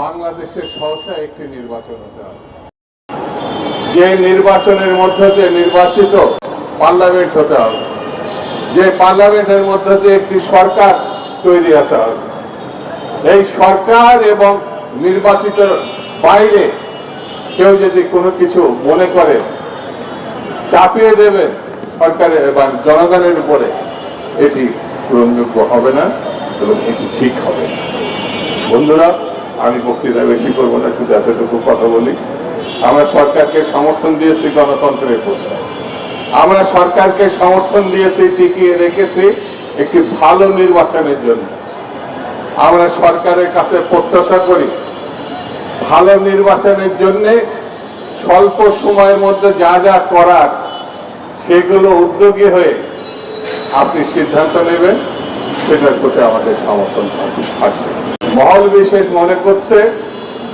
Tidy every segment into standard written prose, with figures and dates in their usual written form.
বাংলাদেশের সহসা একটি নির্বাচন হতে হবে, যে নির্বাচনের মধ্যে দিয়ে নির্বাচিত পার্লামেন্ট হতে হবে, যে পার্লামেন্টের মধ্যে দিয়ে একটি সরকার তৈরি হতে হবে। এই সরকার এবং নির্বাচিত বাইরে কেউ যদি কোনো কিছু মনে করে চাপিয়ে দেবেন সরকারের বা জনগণের উপরে, এটি গ্রহণযোগ্য হবে না এবং এটি ঠিক হবে না। বন্ধুরা, আমি বক্তৃতা বেশি করবো না, শুধু এতটুকু কথা বলি। আমরা সরকারকে সমর্থন দিয়েছি গণতন্ত্রের প্রশ্নে, আমরা সরকারকে সমর্থন দিয়েছি, টিকিয়ে রেখেছি একটি ভালো নির্বাচনের জন্য। আমরা সরকারের কাছে প্রত্যাশা করি ভালো নির্বাচনের জন্য স্বল্প সময়ের মধ্যে যা যা করার সেগুলো উদ্যোগী হয়ে আপনি সিদ্ধান্ত নেবেন, সেটার প্রতি আমাদের সমর্থন থাকবে। মহল বিশেষ মনে করছে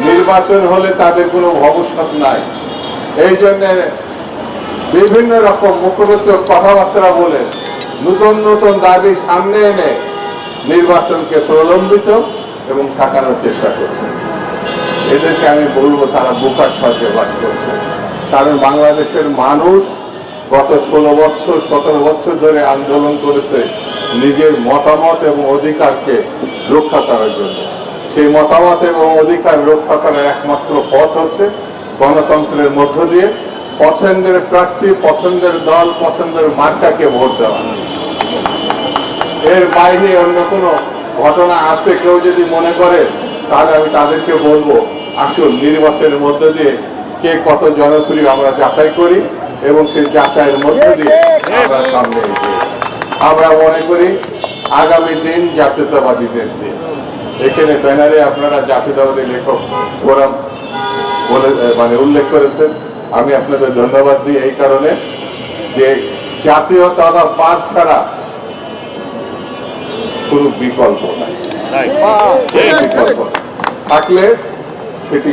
নির্বাচন হলে তাদের কোনো ভবিষ্যৎ নাই, এই জন্য বিভিন্ন রকম মুখরোচক কথাবার্তা বলে নতুন নতুন দাবি সামনে এনে নির্বাচনকে প্রলম্বিত এবং ঠেকানোর চেষ্টা করছে। এদেরকে আমি বলবো তারা বোকার স্বর্গে বাস করছে। কারণ বাংলাদেশের মানুষ গত 16 বছর 17 বছর ধরে আন্দোলন করেছে নিজের মতামত এবং অধিকারকে রক্ষা করার জন্য। সেই মতামত এবং অধিকার রক্ষা করার একমাত্র পথ হচ্ছে গণতন্ত্রের মধ্য দিয়ে পছন্দের প্রার্থী, পছন্দের দল, পছন্দের মার্কাকে ভোট দেওয়া। এর বাইরে অন্য কোনো ঘটনা আছে কেউ যদি মনে করে, তাহলে আমি তাদেরকে বলবো আসুন নির্বাচনের মধ্য দিয়ে কে কত জনপ্রিয় আমরা যাচাই করি এবং সেই যাচাইয়ের মধ্য দিয়ে আমরা সামনে এগিয়ে। আমরা মনে করি আগামী দিন জাতীয়তাবাদীদের দিন। এখানে ব্যানারে আপনারা জাতীয়তাবাদী লেখক ফোরাম বলে উল্লেখ করেছেন। আমি আপনাদের ধন্যবাদ দিই এই কারণে যে জাতীয়তাবাদ ছাড়া কোনো বিকল্প নাই, বিকল্প থাকলে সেটি